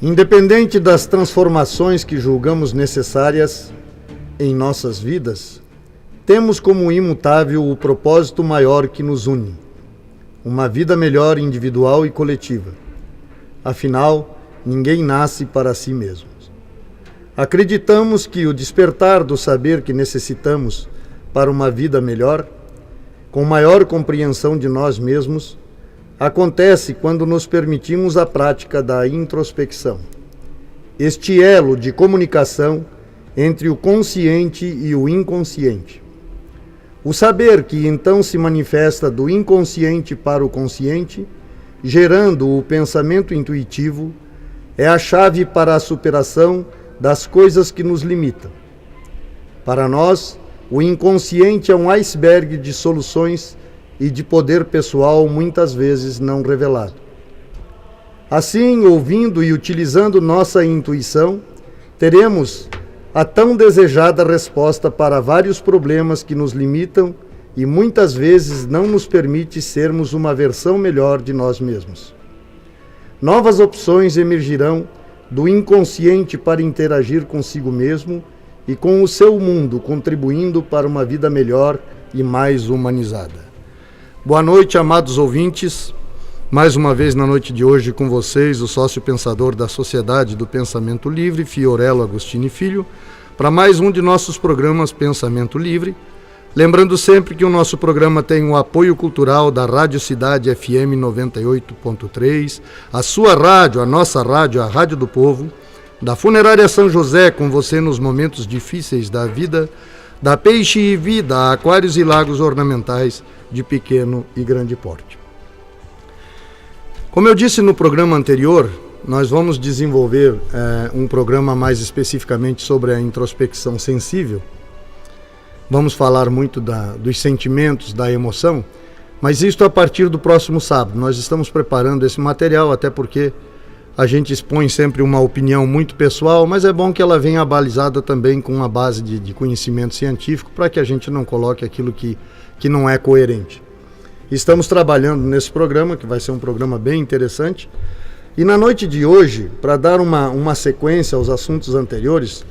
Independente das transformações que julgamos necessárias em nossas vidas, temos como imutável o propósito maior que nos une, uma vida melhor individual e coletiva. Afinal, ninguém nasce para si mesmo. Acreditamos que o despertar do saber que necessitamos para uma vida melhor, com maior compreensão de nós mesmos, acontece quando nos permitimos a prática da introspecção. Este elo de comunicação entre o consciente e o inconsciente. O saber que então se manifesta do inconsciente para o consciente, gerando o pensamento intuitivo, é a chave para a superação das coisas que nos limitam. Para nós, o inconsciente é um iceberg de soluções e de poder pessoal muitas vezes não revelado. Assim, ouvindo e utilizando nossa intuição, teremos a tão desejada resposta para vários problemas que nos limitam e muitas vezes não nos permite sermos uma versão melhor de nós mesmos. Novas opções emergirão do inconsciente para interagir consigo mesmo e com o seu mundo, contribuindo para uma vida melhor e mais humanizada. Boa noite, amados ouvintes. Mais uma vez na noite de hoje com vocês, o sócio pensador da Sociedade do Pensamento Livre, Fiorello Agostini Filho, para mais um de nossos programas Pensamento Livre. Lembrando sempre que o nosso programa tem o apoio cultural da Rádio Cidade FM 98.3, a sua rádio, a nossa rádio, a Rádio do Povo, da Funerária São José, com você nos momentos difíceis da vida, da Peixe e Vida, Aquários e Lagos Ornamentais de pequeno e grande porte. Como eu disse no programa anterior, nós vamos desenvolver um programa mais especificamente sobre a introspecção sensível. Vamos falar muito dos sentimentos, da emoção, mas isto a partir do próximo sábado. Nós estamos preparando esse material, até porque a gente expõe sempre uma opinião muito pessoal, mas é bom que ela venha abalizada também com uma base de conhecimento científico, para que a gente não coloque aquilo que não é coerente. Estamos trabalhando nesse programa, que vai ser um programa bem interessante, e na noite de hoje, para dar uma sequência aos assuntos anteriores,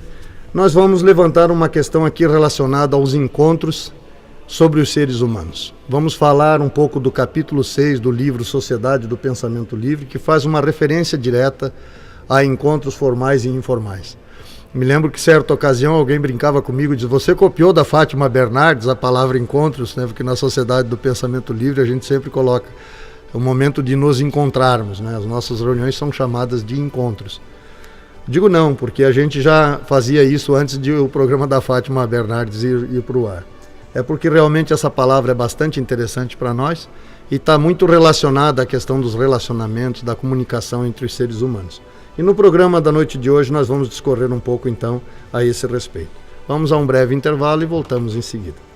nós vamos levantar uma questão aqui relacionada aos encontros sobre os seres humanos. Vamos falar um pouco do capítulo 6 do livro Sociedade do Pensamento Livre, que faz uma referência direta a encontros formais e informais. Me lembro que, certa ocasião, alguém brincava comigo e disse: você copiou da Fátima Bernardes a palavra encontros, né? Porque na Sociedade do Pensamento Livre a gente sempre coloca o momento de nos encontrarmos, né? As nossas reuniões são chamadas de encontros. Digo não, porque a gente já fazia isso antes de o programa da Fátima Bernardes ir para o ar. É porque realmente essa palavra é bastante interessante para nós e está muito relacionada à questão dos relacionamentos, da comunicação entre os seres humanos. E no programa da noite de hoje nós vamos discorrer um pouco então a esse respeito. Vamos a um breve intervalo e voltamos em seguida.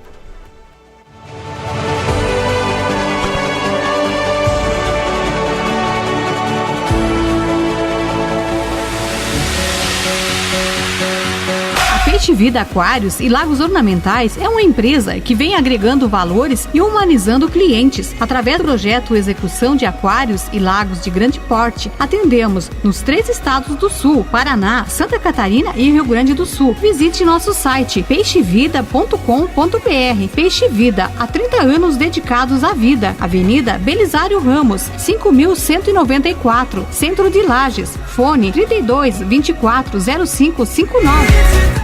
Peixe Vida Aquários e Lagos Ornamentais é uma empresa que vem agregando valores e humanizando clientes. Através do projeto Execução de Aquários e Lagos de Grande Porte, atendemos nos 3 estados do Sul: Paraná, Santa Catarina e Rio Grande do Sul. Visite nosso site peixevida.com.br. Peixe Vida, há 30 anos dedicados à vida. Avenida Belisário Ramos, 5.194, Centro de Lages. Fone 32 24 0559.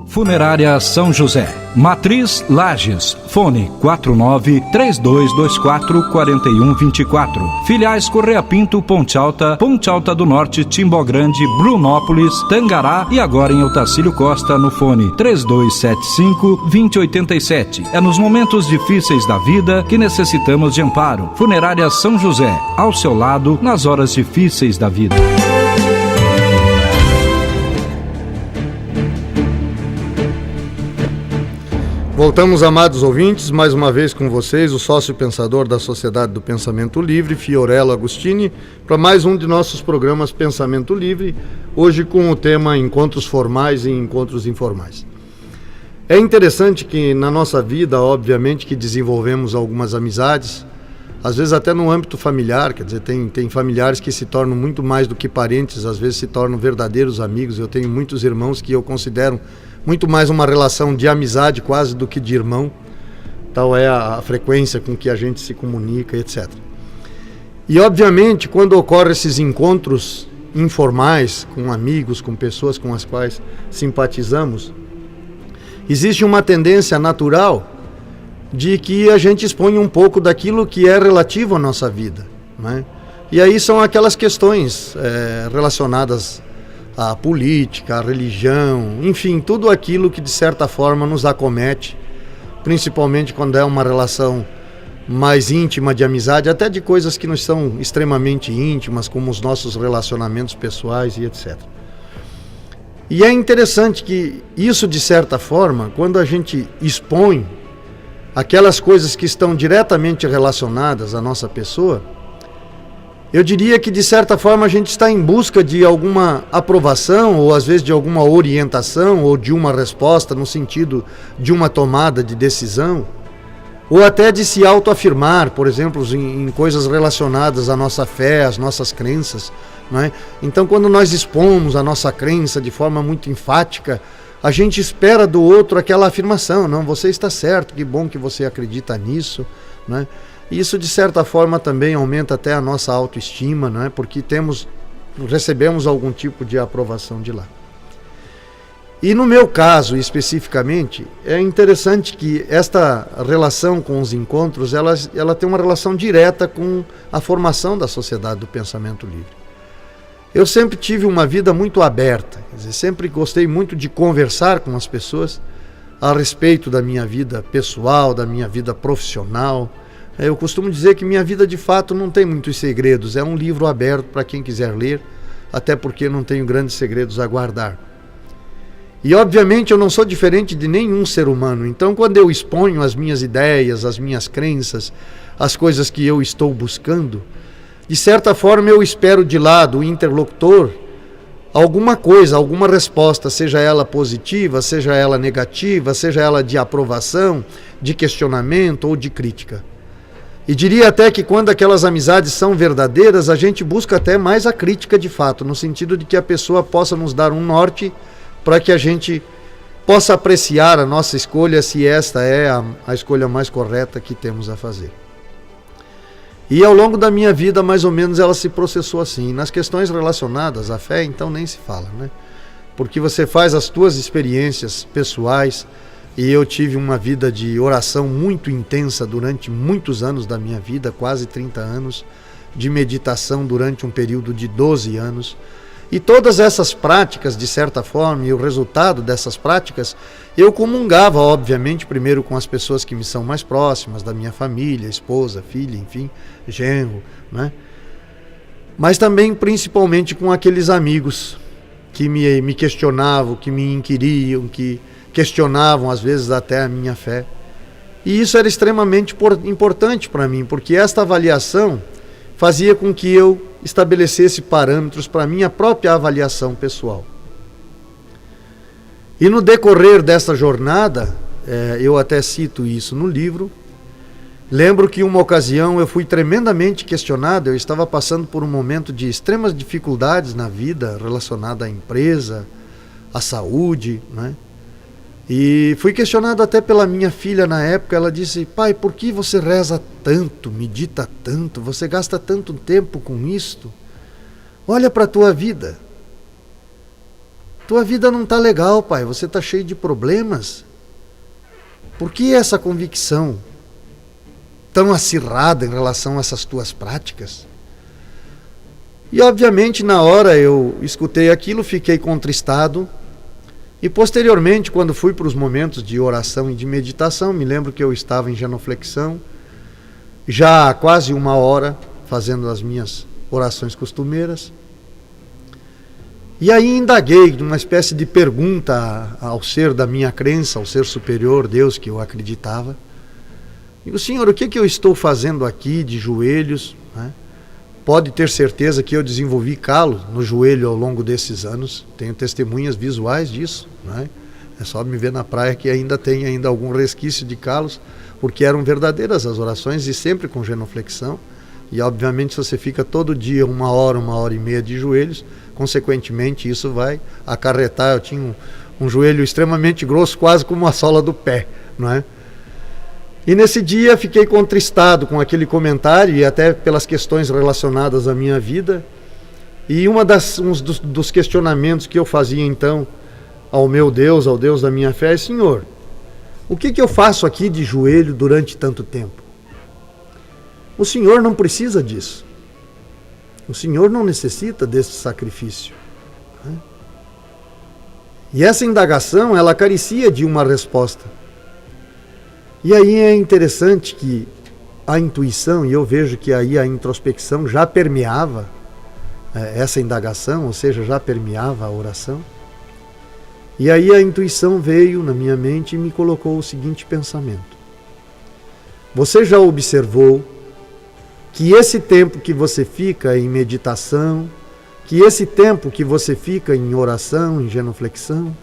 Funerária São José, Matriz Lages, fone 49-3224-4124. Filiais Correia Pinto, Ponte Alta do Norte, Timbó Grande, Brunópolis, Tangará e agora em Otacílio Costa no fone 3275-2087. É nos momentos difíceis da vida que necessitamos de amparo. Funerária São José, ao seu lado nas horas difíceis da vida. Voltamos, amados ouvintes, mais uma vez com vocês, o sócio pensador da Sociedade do Pensamento Livre, Fiorello Agostini, para mais um de nossos programas Pensamento Livre, hoje com o tema Encontros Formais e Encontros Informais. É interessante que na nossa vida, obviamente, que desenvolvemos algumas amizades, às vezes até no âmbito familiar, quer dizer, tem familiares que se tornam muito mais do que parentes, às vezes se tornam verdadeiros amigos. Eu tenho muitos irmãos que eu considero muito mais uma relação de amizade quase do que de irmão. Tal é a frequência com que a gente se comunica, etc. E obviamente quando ocorrem esses encontros informais com amigos, com pessoas com as quais simpatizamos, existe uma tendência natural de que a gente expõe um pouco daquilo que é relativo à nossa vida, né? E aí são aquelas questões relacionadas à política, à religião, enfim, tudo aquilo que de certa forma nos acomete, principalmente quando é uma relação mais íntima de amizade, até de coisas que nos são extremamente íntimas, como os nossos relacionamentos pessoais e etc. E é interessante que isso, de certa forma, quando a gente expõe aquelas coisas que estão diretamente relacionadas à nossa pessoa, eu diria que de certa forma a gente está em busca de alguma aprovação, ou às vezes de alguma orientação, ou de uma resposta no sentido de uma tomada de decisão, ou até de se autoafirmar, por exemplo, em coisas relacionadas à nossa fé, às nossas crenças, não é? Então, quando nós expomos a nossa crença de forma muito enfática, a gente espera do outro aquela afirmação: não, você está certo, que bom que você acredita nisso, né? Isso de certa forma também aumenta até a nossa autoestima, né? Porque recebemos algum tipo de aprovação de lá. E no meu caso especificamente, é interessante que esta relação com os encontros, ela tem uma relação direta com a formação da sociedade do pensamento livre. Eu sempre tive uma vida muito aberta, quer dizer, sempre gostei muito de conversar com as pessoas a respeito da minha vida pessoal, da minha vida profissional. Eu costumo dizer que minha vida de fato não tem muitos segredos, é um livro aberto para quem quiser ler, até porque não tenho grandes segredos a guardar. E obviamente eu não sou diferente de nenhum ser humano, então quando eu exponho as minhas ideias, as minhas crenças, as coisas que eu estou buscando, de certa forma eu espero de lá do interlocutor alguma coisa, alguma resposta, seja ela positiva, seja ela negativa, seja ela de aprovação, de questionamento ou de crítica. E diria até que quando aquelas amizades são verdadeiras, a gente busca até mais a crítica de fato, no sentido de que a pessoa possa nos dar um norte para que a gente possa apreciar a nossa escolha, se esta é a escolha mais correta que temos a fazer. E ao longo da minha vida, mais ou menos, ela se processou assim. Nas questões relacionadas à fé, então nem se fala, né? Porque você faz as tuas experiências pessoais, e eu tive uma vida de oração muito intensa durante muitos anos da minha vida, quase 30 anos, de meditação durante um período de 12 anos. E todas essas práticas, de certa forma, e o resultado dessas práticas, eu comungava, obviamente, primeiro com as pessoas que me são mais próximas, da minha família, esposa, filha, enfim, genro, né? Mas também, principalmente, com aqueles amigos que me questionavam, que me inquiriam, que questionavam, às vezes, até a minha fé. E isso era extremamente importante para mim, porque esta avaliação fazia com que eu estabelecesse parâmetros para a minha própria avaliação pessoal. E no decorrer dessa jornada, eu até cito isso no livro, lembro que uma ocasião eu fui tremendamente questionado, eu estava passando por um momento de extremas dificuldades na vida relacionada à empresa, à saúde, né? E fui questionado até pela minha filha na época. Ela disse: pai, por que você reza tanto, medita tanto, você gasta tanto tempo com isto? Olha para a tua vida. Tua vida não está legal, pai, você está cheio de problemas. Por que essa convicção tão acirrada em relação a essas tuas práticas? E obviamente na hora eu escutei aquilo, fiquei contristado. E posteriormente, quando fui para os momentos de oração e de meditação, me lembro que eu estava em genuflexão, já há quase 1 hora, fazendo as minhas orações costumeiras. E aí indaguei uma espécie de pergunta ao ser da minha crença, ao ser superior, Deus, que eu acreditava. Digo: Senhor, o que eu estou fazendo aqui de joelhos, né? Pode ter certeza que eu desenvolvi calo no joelho ao longo desses anos. Tenho testemunhas visuais disso, né? É só me ver na praia que ainda tem algum resquício de calos, porque eram verdadeiras as orações e sempre com genuflexão. E obviamente se você fica todo dia 1 hora, 1h30 de joelhos, consequentemente isso vai acarretar. Eu tinha um joelho extremamente grosso, quase como a sola do pé, não é? E nesse dia fiquei contristado com aquele comentário e até pelas questões relacionadas à minha vida. E um dos questionamentos que eu fazia então ao meu Deus, ao Deus da minha fé, é: Senhor, o que eu faço aqui de joelho durante tanto tempo? O Senhor não precisa disso. O Senhor não necessita desse sacrifício. E essa indagação, ela carecia de uma resposta. E aí é interessante que a intuição, e eu vejo que aí a introspecção já permeava essa indagação, ou seja, já permeava a oração. E aí a intuição veio na minha mente e me colocou o seguinte pensamento: você já observou que esse tempo que você fica em meditação, que esse tempo que você fica em oração, em genuflexão,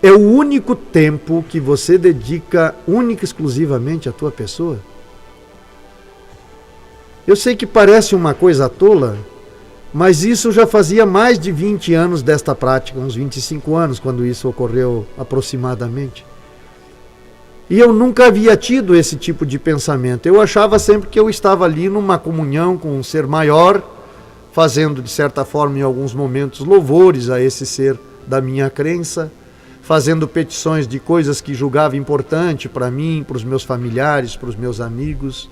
é o único tempo que você dedica única e exclusivamente à tua pessoa? Eu sei que parece uma coisa tola, mas isso já fazia mais de 20 anos desta prática, uns 25 anos, quando isso ocorreu aproximadamente. E eu nunca havia tido esse tipo de pensamento. Eu achava sempre que eu estava ali numa comunhão com um ser maior, fazendo de certa forma em alguns momentos louvores a esse ser da minha crença, fazendo petições de coisas que julgava importante para mim, para os meus familiares, para os meus amigos,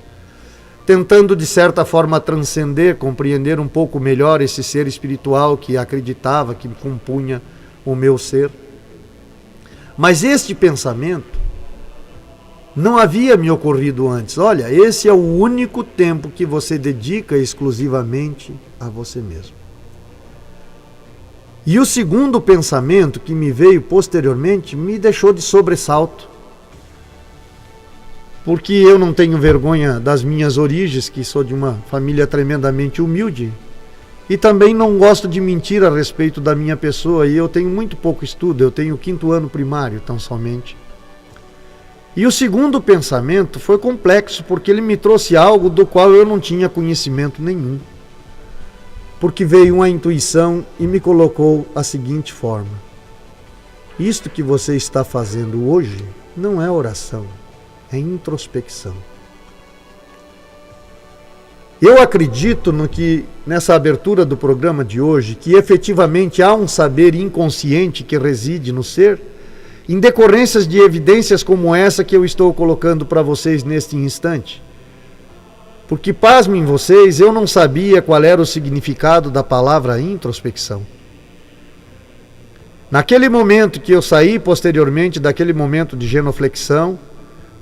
tentando de certa forma transcender, compreender um pouco melhor esse ser espiritual que acreditava, que compunha o meu ser. Mas este pensamento não havia me ocorrido antes. Olha, esse é o único tempo que você dedica exclusivamente a você mesmo. E o segundo pensamento que me veio posteriormente me deixou de sobressalto. Porque eu não tenho vergonha das minhas origens, que sou de uma família tremendamente humilde, e também não gosto de mentir a respeito da minha pessoa, e eu tenho muito pouco estudo, eu tenho o 5º ano primário, tão somente. E o segundo pensamento foi complexo, porque ele me trouxe algo do qual eu não tinha conhecimento nenhum. Porque veio uma intuição e me colocou a seguinte forma: isto que você está fazendo hoje não é oração, é introspecção. Eu acredito nessa abertura do programa de hoje, que efetivamente há um saber inconsciente que reside no ser, em decorrências de evidências como essa que eu estou colocando para vocês neste instante. Porque, pasmem vocês, eu não sabia qual era o significado da palavra introspecção. Naquele momento que eu saí posteriormente daquele momento de genuflexão,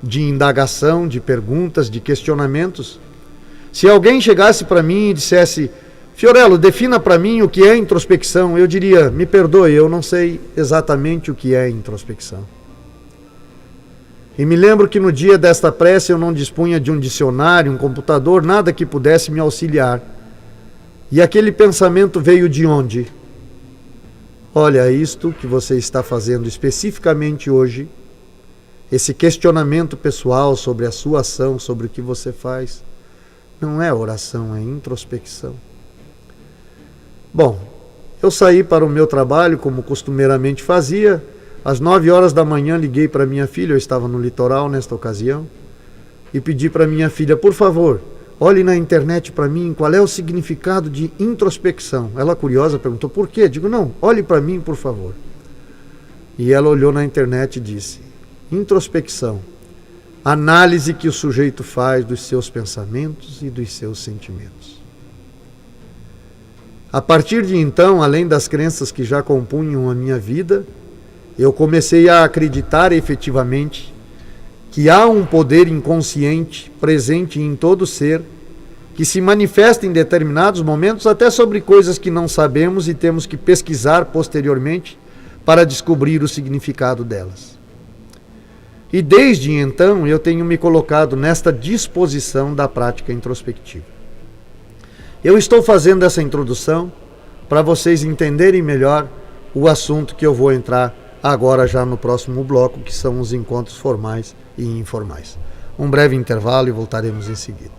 de indagação, de perguntas, de questionamentos, se alguém chegasse para mim e dissesse: Fiorello, defina para mim o que é introspecção, eu diria: me perdoe, eu não sei exatamente o que é introspecção. E me lembro que no dia desta prece eu não dispunha de um dicionário, um computador, nada que pudesse me auxiliar. E aquele pensamento veio de onde? Olha, isto que você está fazendo especificamente hoje, esse questionamento pessoal sobre a sua ação, sobre o que você faz, não é oração, é introspecção. Bom, eu saí para o meu trabalho, como costumeiramente fazia. Às 9 horas da manhã liguei para minha filha, eu estava no litoral nesta ocasião, e pedi para minha filha: por favor, olhe na internet para mim qual é o significado de introspecção. Ela, curiosa, perguntou: por quê? Digo: não, olhe para mim, por favor. E ela olhou na internet e disse: introspecção, análise que o sujeito faz dos seus pensamentos e dos seus sentimentos. A partir de então, além das crenças que já compunham a minha vida, eu comecei a acreditar efetivamente que há um poder inconsciente presente em todo ser, que se manifesta em determinados momentos até sobre coisas que não sabemos e temos que pesquisar posteriormente para descobrir o significado delas. E desde então eu tenho me colocado nesta disposição da prática introspectiva. Eu estou fazendo essa introdução para vocês entenderem melhor o assunto que eu vou entrar agora já no próximo bloco, que são os encontros formais e informais. Um breve intervalo e voltaremos em seguida.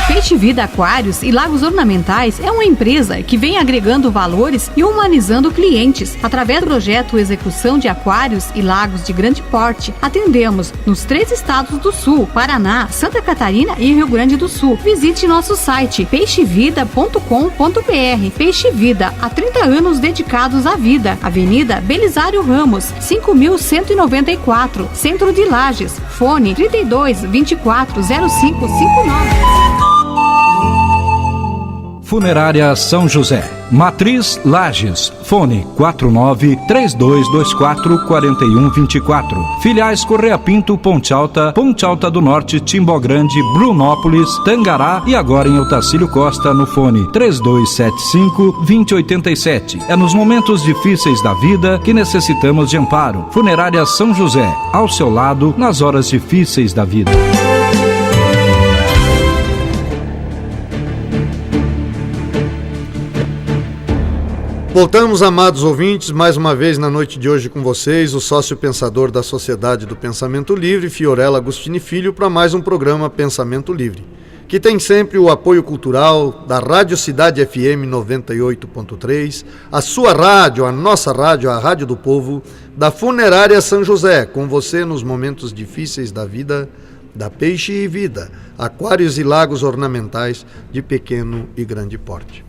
Peixe Vida Aquários e Lagos Ornamentais é uma empresa que vem agregando valores e humanizando clientes. Através do projeto Execução de Aquários e Lagos de Grande Porte, atendemos nos 3 estados do Sul, Paraná, Santa Catarina e Rio Grande do Sul. Visite nosso site peixevida.com.br. Peixe Vida, há 30 anos dedicados à vida. Avenida Belisário Ramos, 5194, Centro de Lages. Fone 32 24 0559. Funerária São José, Matriz Lages, fone 49-3224-4124. Filiais Correia Pinto, Ponte Alta, Ponte Alta do Norte, Timbó Grande, Brunópolis, Tangará e agora em Otacílio Costa no fone 3275-2087. É nos momentos difíceis da vida que necessitamos de amparo. Funerária São José, ao seu lado nas horas difíceis da vida. Voltamos, amados ouvintes, mais uma vez na noite de hoje com vocês, o sócio pensador da Sociedade do Pensamento Livre, Fiorella Agostini Filho, para mais um programa Pensamento Livre, que tem sempre o apoio cultural da Rádio Cidade FM 98.3, a sua rádio, a nossa rádio, a Rádio do Povo, da Funerária São José, com você nos momentos difíceis da vida, da Peixe e Vida, aquários e lagos ornamentais de pequeno e grande porte.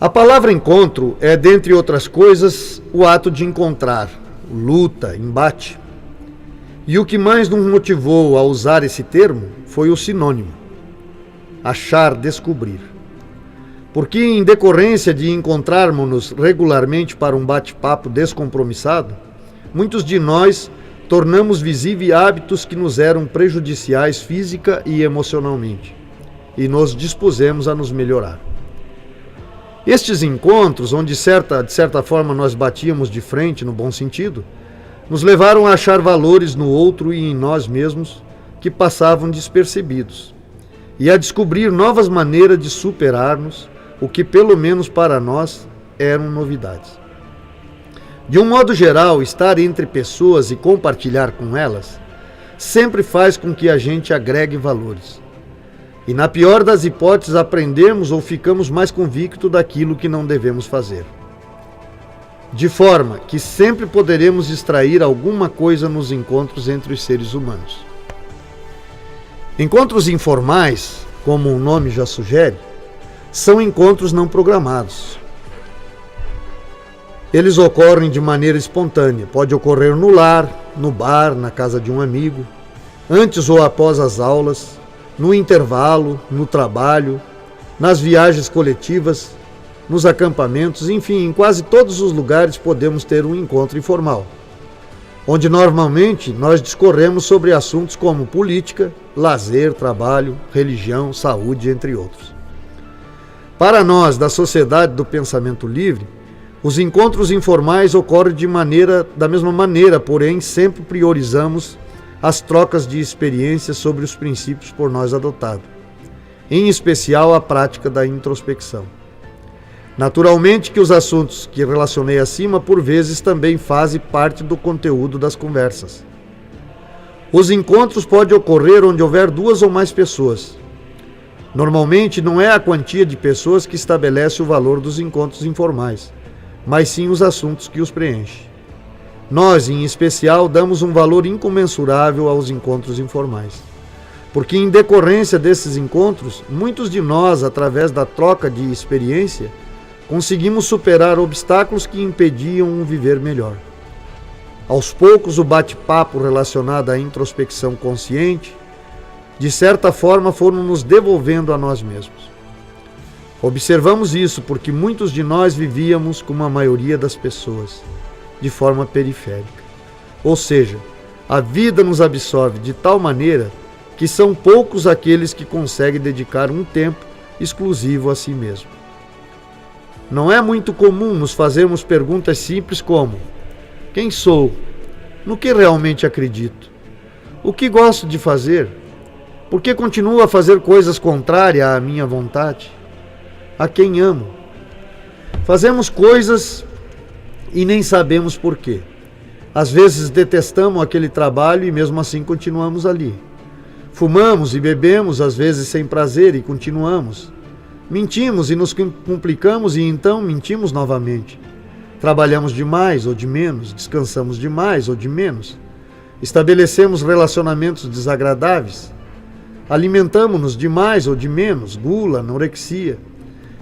A palavra encontro é, dentre outras coisas, o ato de encontrar, luta, embate. E o que mais nos motivou a usar esse termo foi o sinônimo: achar, descobrir. Porque, em decorrência de encontrarmos-nos regularmente para um bate-papo descompromissado, muitos de nós tornamos visíveis hábitos que nos eram prejudiciais física e emocionalmente, e nos dispusemos a nos melhorar. Estes encontros, onde de certa forma nós batíamos de frente no bom sentido, nos levaram a achar valores no outro e em nós mesmos que passavam despercebidos, e a descobrir novas maneiras de superar-nos, o que pelo menos para nós eram novidades. De um modo geral, estar entre pessoas e compartilhar com elas sempre faz com que a gente agregue valores. E na pior das hipóteses, aprendemos ou ficamos mais convictos daquilo que não devemos fazer. De forma que sempre poderemos extrair alguma coisa nos encontros entre os seres humanos. Encontros informais, como o nome já sugere, são encontros não programados. Eles ocorrem de maneira espontânea. Pode ocorrer no lar, no bar, na casa de um amigo, antes ou após as aulas, no intervalo, no trabalho, nas viagens coletivas, nos acampamentos, enfim, em quase todos os lugares podemos ter um encontro informal, onde normalmente nós discorremos sobre assuntos como política, lazer, trabalho, religião, saúde, entre outros. Para nós, da Sociedade do Pensamento Livre, os encontros informais ocorrem da mesma maneira, porém sempre priorizamos as trocas de experiências sobre os princípios por nós adotados, em especial a prática da introspecção. Naturalmente que os assuntos que relacionei acima, por vezes, também fazem parte do conteúdo das conversas. Os encontros podem ocorrer onde houver 2 ou mais pessoas. Normalmente não é a quantia de pessoas que estabelece o valor dos encontros informais, mas sim os assuntos que os preenchem. Nós, em especial, damos um valor incomensurável aos encontros informais, porque em decorrência desses encontros, muitos de nós, através da troca de experiência, conseguimos superar obstáculos que impediam um viver melhor. Aos poucos, o bate-papo relacionado à introspecção consciente, de certa forma, foram nos devolvendo a nós mesmos. Observamos isso porque muitos de nós vivíamos, como a maioria das pessoas, de forma periférica. Ou seja, a vida nos absorve de tal maneira que são poucos aqueles que conseguem dedicar um tempo exclusivo a si mesmo. Não é muito comum nos fazermos perguntas simples como: quem sou? No que realmente acredito? O que gosto de fazer? Por que continuo a fazer coisas contrárias à minha vontade? A quem amo? Fazemos coisas e nem sabemos por quê. Às vezes detestamos aquele trabalho e mesmo assim continuamos ali. Fumamos e bebemos, às vezes sem prazer, e continuamos. Mentimos e nos complicamos e então mentimos novamente. Trabalhamos de mais ou de menos, descansamos de mais ou de menos. Estabelecemos relacionamentos desagradáveis. Alimentamos-nos de mais ou de menos, gula, anorexia.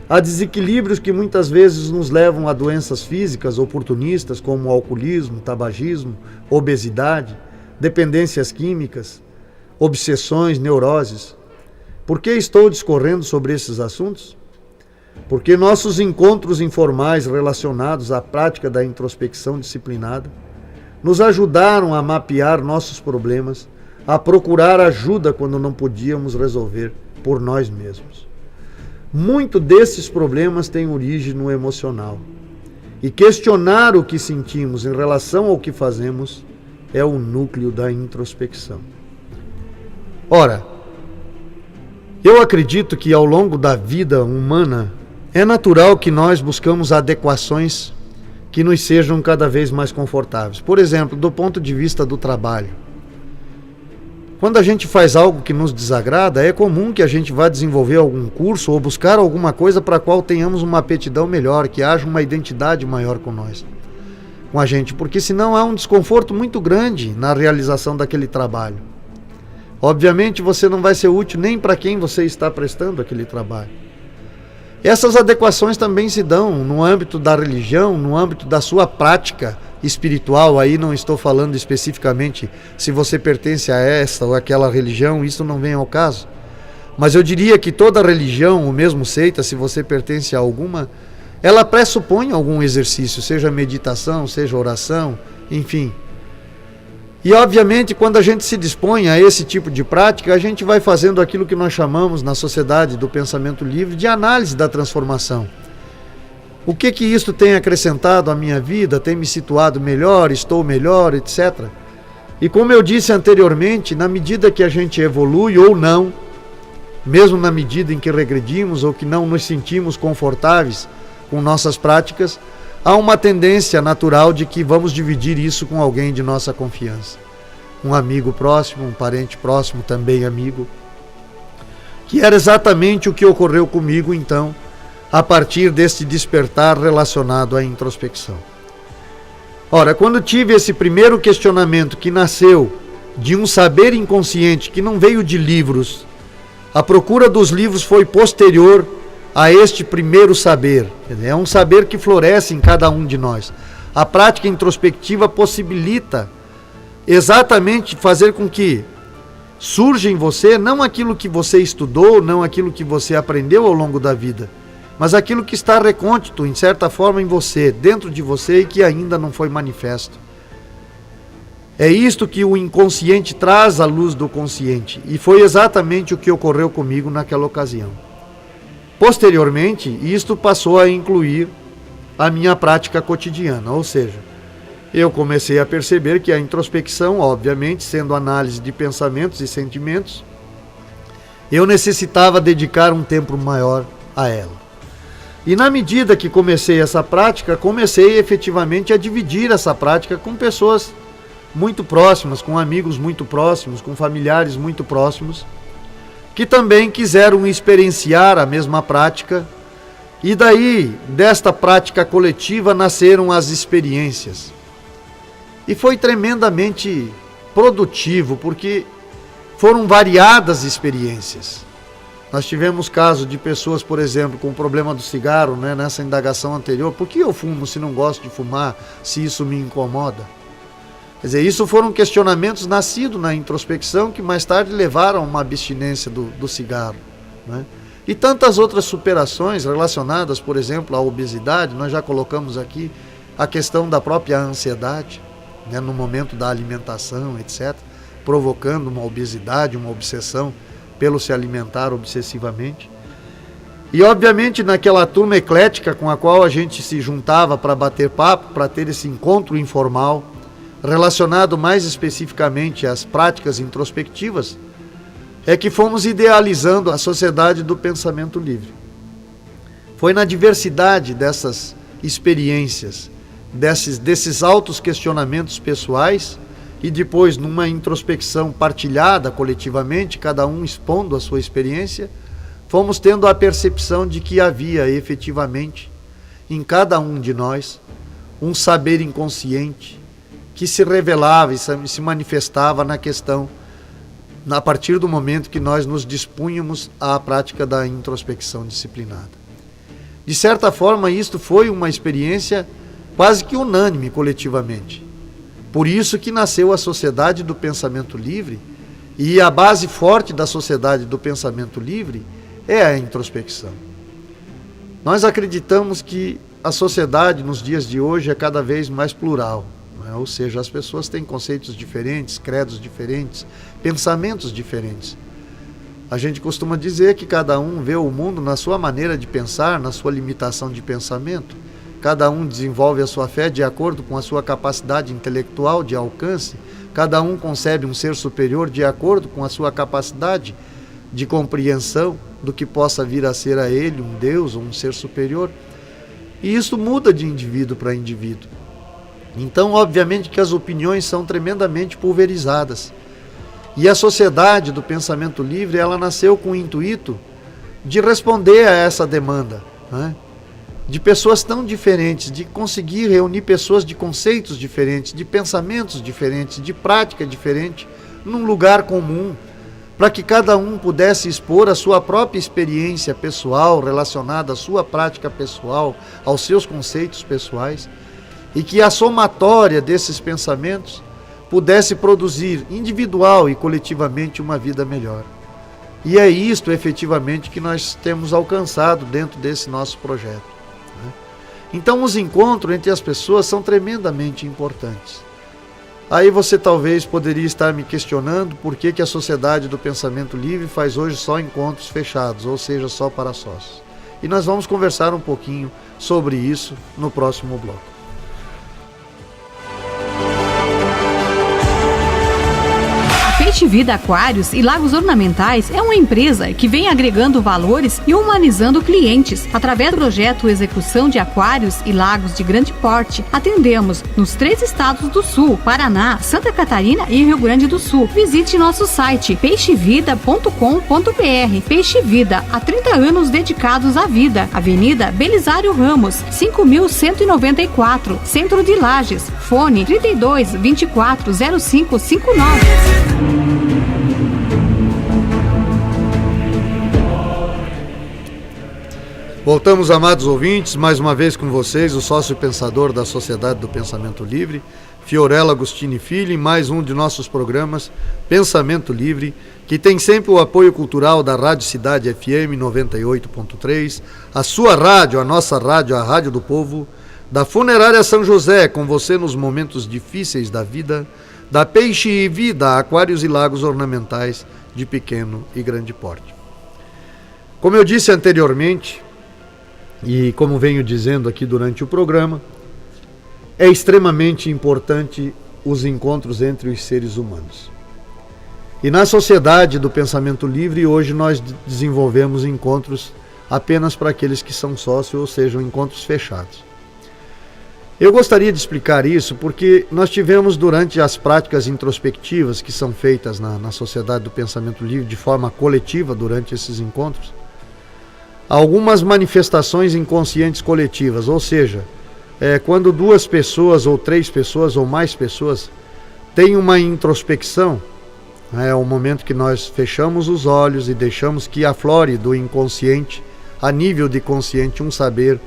Há desequilíbrios que muitas vezes nos levam a doenças físicas oportunistas como alcoolismo, tabagismo, obesidade, dependências químicas, obsessões, neuroses. Por que estou discorrendo sobre esses assuntos? Porque nossos encontros informais relacionados à prática da introspecção disciplinada nos ajudaram a mapear nossos problemas, a procurar ajuda quando não podíamos resolver por nós mesmos. Muito desses problemas têm origem no emocional. E questionar o que sentimos em relação ao que fazemos é o núcleo da introspecção. Ora, eu acredito que ao longo da vida humana é natural que nós buscamos adequações que nos sejam cada vez mais confortáveis. Por exemplo, do ponto de vista do trabalho. Quando a gente faz algo que nos desagrada, é comum que a gente vá desenvolver algum curso ou buscar alguma coisa para a qual tenhamos uma aptidão melhor, que haja uma identidade maior com a gente, porque senão há um desconforto muito grande na realização daquele trabalho. Obviamente você não vai ser útil nem para quem você está prestando aquele trabalho. Essas adequações também se dão no âmbito da religião, no âmbito da sua prática espiritual. Aí não estou falando especificamente se você pertence a esta ou aquela religião, isso não vem ao caso. Mas eu diria que toda religião, ou mesmo seita, se você pertence a alguma, ela pressupõe algum exercício, seja meditação, seja oração, enfim. E obviamente quando a gente se dispõe a esse tipo de prática, a gente vai fazendo aquilo que nós chamamos na sociedade do pensamento livre de análise da transformação. O que isso tem acrescentado à minha vida, tem me situado melhor, estou melhor, etc. E como eu disse anteriormente, na medida que a gente evolui ou não, mesmo na medida em que regredimos ou que não nos sentimos confortáveis com nossas práticas, há uma tendência natural de que vamos dividir isso com alguém de nossa confiança. Um amigo próximo, um parente próximo, também amigo. Que era exatamente o que ocorreu comigo, então, a partir deste despertar relacionado à introspecção. Ora, quando tive esse primeiro questionamento que nasceu de um saber inconsciente que não veio de livros, a procura dos livros foi posterior a este primeiro saber. É um saber que floresce em cada um de nós. A prática introspectiva possibilita exatamente fazer com que surja em você não aquilo que você estudou, não aquilo que você aprendeu ao longo da vida, mas aquilo que está recôndito, em certa forma, em você, dentro de você e que ainda não foi manifesto. É isto que o inconsciente traz à luz do consciente, e foi exatamente o que ocorreu comigo naquela ocasião. Posteriormente, isto passou a incluir a minha prática cotidiana, ou seja, eu comecei a perceber que a introspecção, obviamente, sendo análise de pensamentos e sentimentos, eu necessitava dedicar um tempo maior a ela. E na medida que comecei essa prática, comecei efetivamente a dividir essa prática com pessoas muito próximas, com amigos muito próximos, com familiares muito próximos, que também quiseram experienciar a mesma prática, e daí, desta prática coletiva, nasceram as experiências. E foi tremendamente produtivo, porque foram variadas experiências. Nós tivemos casos de pessoas, por exemplo, com o problema do cigarro, nessa indagação anterior. Por que eu fumo se não gosto de fumar, se isso me incomoda? Quer dizer, isso foram questionamentos nascidos na introspecção que mais tarde levaram a uma abstinência do cigarro. E tantas outras superações relacionadas, por exemplo, à obesidade. Nós já colocamos aqui a questão da própria ansiedade, no momento da alimentação, etc., provocando uma obesidade, uma obsessão pelo se alimentar obsessivamente. E obviamente naquela turma eclética com a qual a gente se juntava para bater papo, para ter esse encontro informal, relacionado mais especificamente às práticas introspectivas, é que fomos idealizando a sociedade do pensamento livre. Foi na diversidade dessas experiências, desses altos questionamentos pessoais, e depois numa introspecção partilhada coletivamente, cada um expondo a sua experiência, fomos tendo a percepção de que havia efetivamente em cada um de nós um saber inconsciente que se revelava e se manifestava na questão, a partir do momento que nós nos dispunhamos à prática da introspecção disciplinada. De certa forma, isto foi uma experiência quase que unânime coletivamente. Por isso que nasceu a Sociedade do Pensamento Livre, e a base forte da Sociedade do Pensamento Livre é a introspecção. Nós acreditamos que a sociedade nos dias de hoje é cada vez mais plural, né? Ou seja, as pessoas têm conceitos diferentes, credos diferentes, pensamentos diferentes. A gente costuma dizer que cada um vê o mundo na sua maneira de pensar, na sua limitação de pensamento. Cada um desenvolve a sua fé de acordo com a sua capacidade intelectual de alcance. Cada um concebe um ser superior de acordo com a sua capacidade de compreensão do que possa vir a ser a ele um Deus ou um ser superior. E isso muda de indivíduo para indivíduo. Então, obviamente que as opiniões são tremendamente pulverizadas. E a Sociedade do Pensamento Livre, ela nasceu com o intuito de responder a essa demanda, né? De pessoas tão diferentes, de conseguir reunir pessoas de conceitos diferentes, de pensamentos diferentes, de prática diferente, num lugar comum, para que cada um pudesse expor a sua própria experiência pessoal relacionada à sua prática pessoal, aos seus conceitos pessoais, e que a somatória desses pensamentos pudesse produzir individual e coletivamente uma vida melhor. E é isto efetivamente que nós temos alcançado dentro desse nosso projeto. Então os encontros entre as pessoas são tremendamente importantes. Aí você talvez poderia estar me questionando por que a Sociedade do Pensamento Livre faz hoje só encontros fechados, ou seja, só para sócios. E nós vamos conversar um pouquinho sobre isso no próximo bloco. Peixe Vida Aquários e Lagos Ornamentais é uma empresa que vem agregando valores e humanizando clientes. Através do projeto Execução de Aquários e Lagos de Grande Porte, atendemos nos 3 estados do Sul, Paraná, Santa Catarina e Rio Grande do Sul. Visite nosso site peixevida.com.br. Peixe Vida, há 30 anos dedicados à vida. Avenida Belisário Ramos, 5194, Centro de Lages. Fone 32 24 0559. Voltamos, amados ouvintes, mais uma vez com vocês, o sócio pensador da Sociedade do Pensamento Livre, Fiorello Agostini Filho, em mais um de nossos programas Pensamento Livre, que tem sempre o apoio cultural da Rádio Cidade FM 98.3, a sua rádio, a nossa rádio, a Rádio do Povo, da Funerária São José, com você nos momentos difíceis da vida, da Peixe Vida, Aquários e Lagos Ornamentais de pequeno e grande porte. Como eu disse anteriormente, e como venho dizendo aqui durante o programa, é extremamente importante os encontros entre os seres humanos. E na Sociedade do Pensamento Livre, hoje nós desenvolvemos encontros apenas para aqueles que são sócios, ou seja, encontros fechados. Eu gostaria de explicar isso porque nós tivemos, durante as práticas introspectivas que são feitas na Sociedade do Pensamento Livre de forma coletiva durante esses encontros, algumas manifestações inconscientes coletivas, ou seja, quando 2 pessoas ou 3 pessoas ou mais pessoas têm uma introspecção, é o momento que nós fechamos os olhos e deixamos que aflore do inconsciente, a nível de consciente, um saber,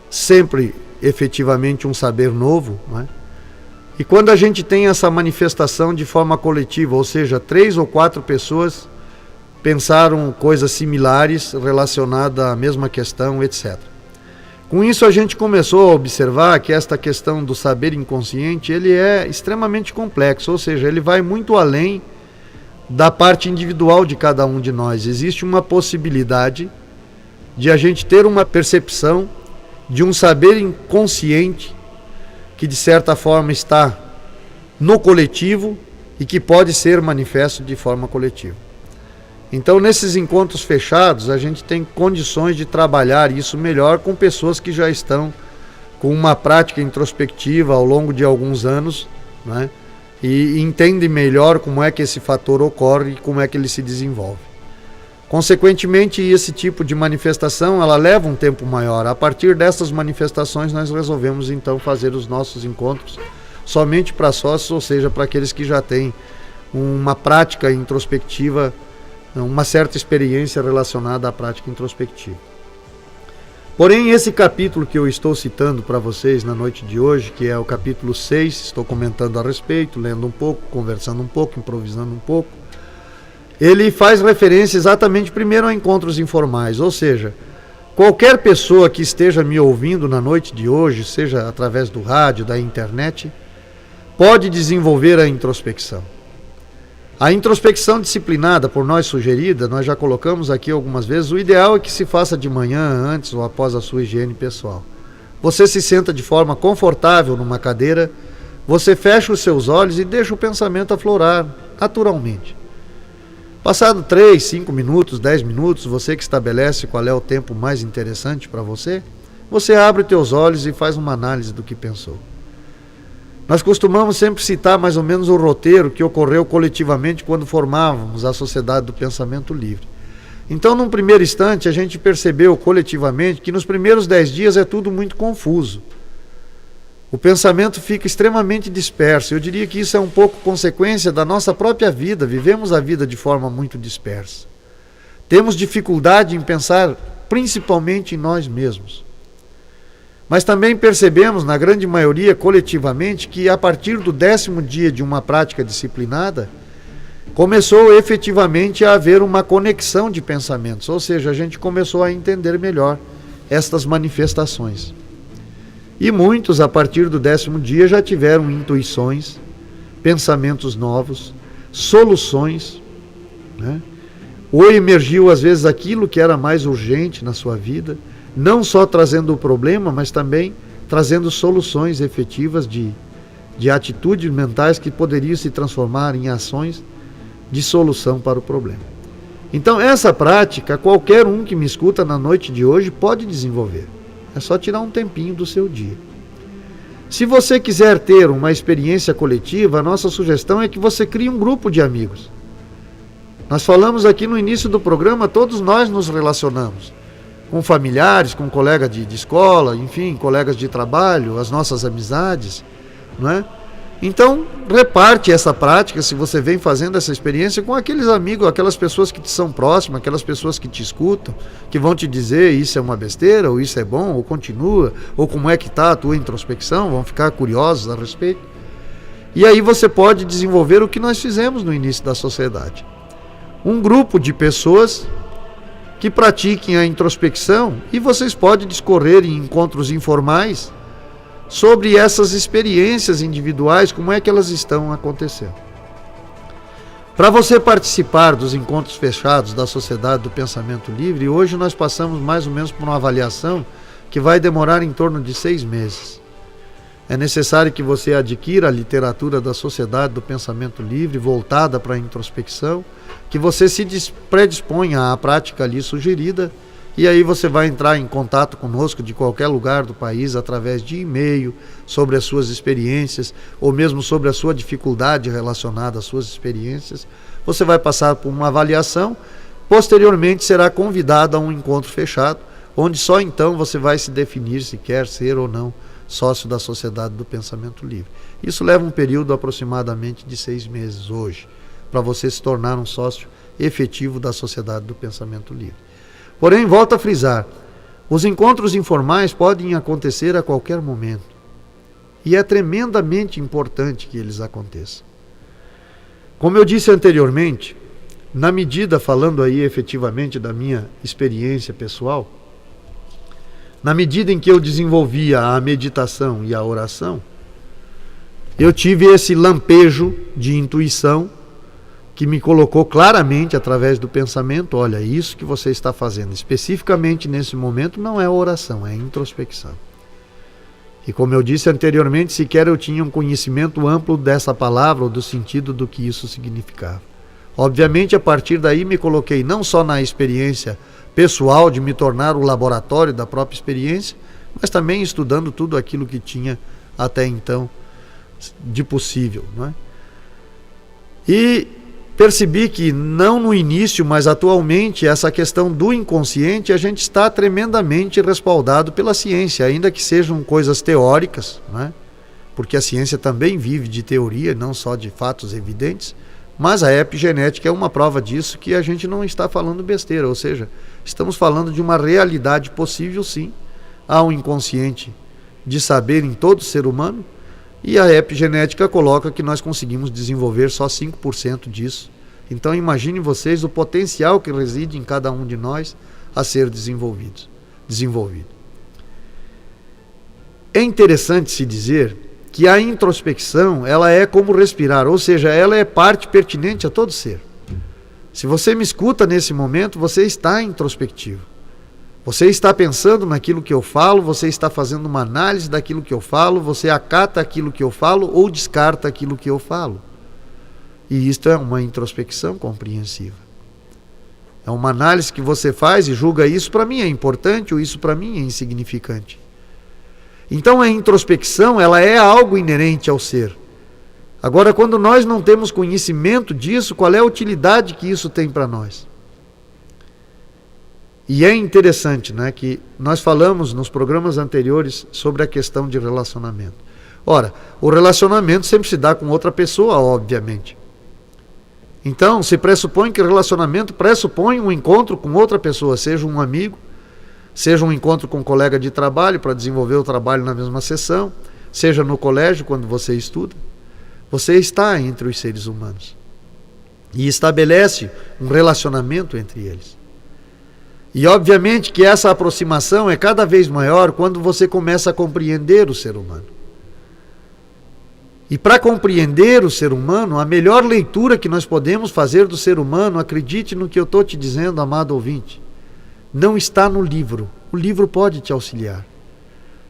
sempre efetivamente um saber novo, né? E quando a gente tem essa manifestação de forma coletiva, ou seja, 3 ou 4 pessoas pensaram coisas similares relacionadas à mesma questão, etc. Com isso a gente começou a observar que esta questão do saber inconsciente, ele é extremamente complexo, ou seja, ele vai muito além da parte individual de cada um de nós. Existe uma possibilidade de a gente ter uma percepção de um saber inconsciente que de certa forma está no coletivo e que pode ser manifesto de forma coletiva. Então, nesses encontros fechados, a gente tem condições de trabalhar isso melhor com pessoas que já estão com uma prática introspectiva ao longo de alguns anos, né? E entendem melhor como é que esse fator ocorre e como é que ele se desenvolve. Consequentemente, esse tipo de manifestação, ela leva um tempo maior. A partir dessas manifestações, nós resolvemos então fazer os nossos encontros somente para sócios, ou seja, para aqueles que já têm uma prática introspectiva, uma certa experiência relacionada à prática introspectiva. Porém, esse capítulo que eu estou citando para vocês na noite de hoje, que é o capítulo 6, estou comentando a respeito, lendo um pouco, conversando um pouco, improvisando um pouco, ele faz referência exatamente primeiro a encontros informais, ou seja, qualquer pessoa que esteja me ouvindo na noite de hoje, seja através do rádio, da internet, pode desenvolver a introspecção. A introspecção disciplinada por nós sugerida, nós já colocamos aqui algumas vezes, o ideal é que se faça de manhã, antes ou após a sua higiene pessoal. Você se senta de forma confortável numa cadeira, você fecha os seus olhos e deixa o pensamento aflorar naturalmente. Passado 3, 5 minutos, 10 minutos, você que estabelece qual é o tempo mais interessante para você, você abre os teus olhos e faz uma análise do que pensou. Nós costumamos sempre citar mais ou menos o roteiro que ocorreu coletivamente quando formávamos a Sociedade do Pensamento Livre. Então, num primeiro instante, a gente percebeu coletivamente que nos primeiros 10 dias é tudo muito confuso. O pensamento fica extremamente disperso. Eu diria que isso é um pouco consequência da nossa própria vida. Vivemos a vida de forma muito dispersa. Temos dificuldade em pensar principalmente em nós mesmos. Mas também percebemos, na grande maioria, coletivamente, que a partir do 10º dia de uma prática disciplinada, começou efetivamente a haver uma conexão de pensamentos, ou seja, a gente começou a entender melhor estas manifestações. E muitos, a partir do 10º dia, já tiveram intuições, pensamentos novos, soluções, né? Ou emergiu, às vezes, aquilo que era mais urgente na sua vida, não só trazendo o problema, mas também trazendo soluções efetivas de atitudes mentais que poderiam se transformar em ações de solução para o problema. Então, essa prática, qualquer um que me escuta na noite de hoje pode desenvolver. É só tirar um tempinho do seu dia. Se você quiser ter uma experiência coletiva, a nossa sugestão é que você crie um grupo de amigos. Nós falamos aqui no início do programa, todos nós nos relacionamos com familiares, com colegas de escola, enfim, colegas de trabalho, as nossas amizades, não é? Então, reparte essa prática, se você vem fazendo essa experiência, com aqueles amigos, aquelas pessoas que te são próximas, aquelas pessoas que te escutam, que vão te dizer isso é uma besteira, ou isso é bom, ou continua, ou como é que está a tua introspecção, vão ficar curiosos a respeito. E aí você pode desenvolver o que nós fizemos no início da sociedade. Um grupo de pessoas que pratiquem a introspecção, e vocês podem discorrer em encontros informais sobre essas experiências individuais, como é que elas estão acontecendo. Para você participar dos encontros fechados da Sociedade do Pensamento Livre, hoje nós passamos mais ou menos por uma avaliação que vai demorar em torno de 6 meses. É necessário que você adquira a literatura da Sociedade do Pensamento Livre, voltada para a introspecção, que você se predisponha à prática ali sugerida, e aí você vai entrar em contato conosco de qualquer lugar do país, através de e-mail, sobre as suas experiências, ou mesmo sobre a sua dificuldade relacionada às suas experiências. Você vai passar por uma avaliação, posteriormente será convidado a um encontro fechado, onde só então você vai se definir se quer ser ou não sócio da Sociedade do Pensamento Livre. Isso leva um período aproximadamente de 6 meses hoje, para você se tornar um sócio efetivo da Sociedade do Pensamento Livre. Porém, volto a frisar, os encontros informais podem acontecer a qualquer momento. E é tremendamente importante que eles aconteçam. Como eu disse anteriormente, na medida, falando aí efetivamente da minha experiência pessoal, na medida em que eu desenvolvia a meditação e a oração, eu tive esse lampejo de intuição que me colocou claramente através do pensamento: olha, isso que você está fazendo especificamente nesse momento não é oração, é introspecção. E como eu disse anteriormente, sequer eu tinha um conhecimento amplo dessa palavra ou do sentido do que isso significava. Obviamente, a partir daí me coloquei não só na experiência pessoal de me tornar o laboratório da própria experiência, mas também estudando tudo aquilo que tinha até então de possível, não é? E percebi que não no início, mas atualmente, essa questão do inconsciente, a gente está tremendamente respaldado pela ciência, ainda que sejam coisas teóricas, né? Porque a ciência também vive de teoria, não só de fatos evidentes, mas a epigenética é uma prova disso, que a gente não está falando besteira, ou seja, estamos falando de uma realidade possível, sim. Há um inconsciente de saber em todo ser humano, e a epigenética coloca que nós conseguimos desenvolver só 5% disso. Então imaginem vocês o potencial que reside em cada um de nós a ser desenvolvido. É interessante se dizer que a introspecção, ela é como respirar, ou seja, ela é parte pertinente a todo ser. Se você me escuta nesse momento, você está introspectivo. Você está pensando naquilo que eu falo, você está fazendo uma análise daquilo que eu falo, você acata aquilo que eu falo ou descarta aquilo que eu falo. E isto é uma introspecção compreensiva. É uma análise que você faz e julga: isso para mim é importante ou isso para mim é insignificante. Então a introspecção, ela é algo inerente ao ser. Agora, quando nós não temos conhecimento disso, qual é a utilidade que isso tem para nós? E é interessante, né, que nós falamos nos programas anteriores sobre a questão de relacionamento. Ora, o relacionamento sempre se dá com outra pessoa, obviamente. Então, se pressupõe que relacionamento pressupõe um encontro com outra pessoa, seja um amigo, seja um encontro com um colega de trabalho para desenvolver o trabalho na mesma sessão, seja no colégio quando você estuda. Você está entre os seres humanos e estabelece um relacionamento entre eles. E obviamente que essa aproximação é cada vez maior quando você começa a compreender o ser humano. E para compreender o ser humano, a melhor leitura que nós podemos fazer do ser humano, acredite no que eu estou te dizendo, amado ouvinte, não está no livro. O livro pode te auxiliar.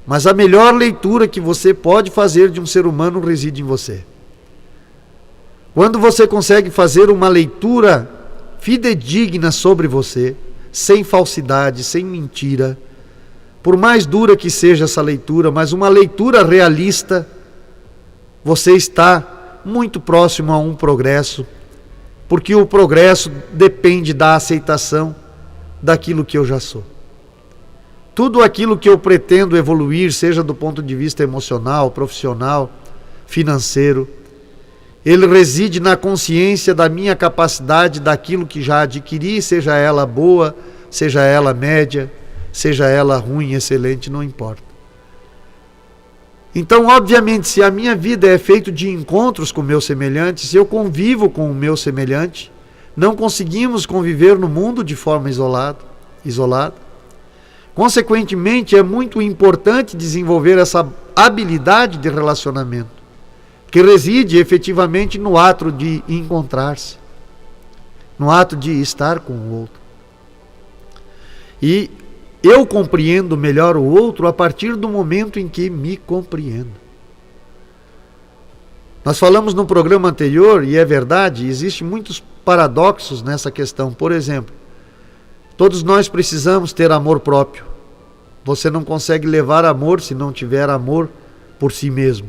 Mas a melhor leitura que você pode fazer de um ser humano reside em você. Quando você consegue fazer uma leitura fidedigna sobre você, sem falsidade, sem mentira, por mais dura que seja essa leitura, mas uma leitura realista, você está muito próximo a um progresso, porque o progresso depende da aceitação daquilo que eu já sou. Tudo aquilo que eu pretendo evoluir, seja do ponto de vista emocional, profissional, financeiro, ele reside na consciência da minha capacidade daquilo que já adquiri, seja ela boa, seja ela média, seja ela ruim, excelente, não importa. Então, obviamente, se a minha vida é feita de encontros com meus semelhantes, se eu convivo com o meu semelhante, não conseguimos conviver no mundo de forma isolada. Consequentemente, é muito importante desenvolver essa habilidade de relacionamento, que reside efetivamente no ato de encontrar-se, no ato de estar com o outro. E eu compreendo melhor o outro a partir do momento em que me compreendo. Nós falamos no programa anterior, e é verdade, existem muitos paradoxos nessa questão. Por exemplo, todos nós precisamos ter amor próprio. Você não consegue levar amor se não tiver amor por si mesmo.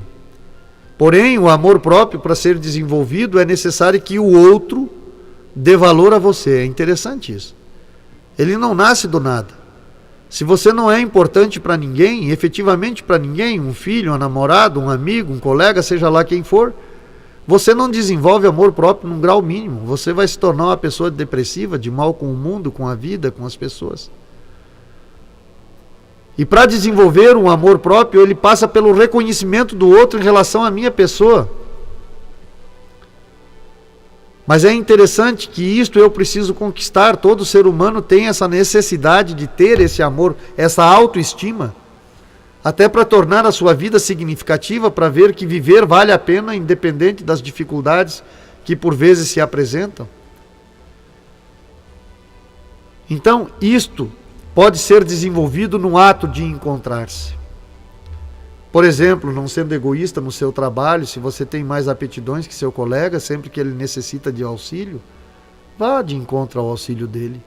Porém, o amor próprio, para ser desenvolvido, é necessário que o outro dê valor a você. É interessante isso. Ele não nasce do nada. Se você não é importante para ninguém, efetivamente para ninguém, um filho, um namorado, um amigo, um colega, seja lá quem for, você não desenvolve amor próprio num grau mínimo. Você vai se tornar uma pessoa depressiva, de mal com o mundo, com a vida, com as pessoas. E para desenvolver um amor próprio, ele passa pelo reconhecimento do outro em relação à minha pessoa. Mas é interessante que isto eu preciso conquistar. Todo ser humano tem essa necessidade de ter esse amor, essa autoestima, até para tornar a sua vida significativa, para ver que viver vale a pena, independente das dificuldades que por vezes se apresentam. Então, isto pode ser desenvolvido no ato de encontrar-se. Por exemplo, não sendo egoísta no seu trabalho, se você tem mais aptidões que seu colega, sempre que ele necessita de auxílio, vá de encontro ao auxílio dele.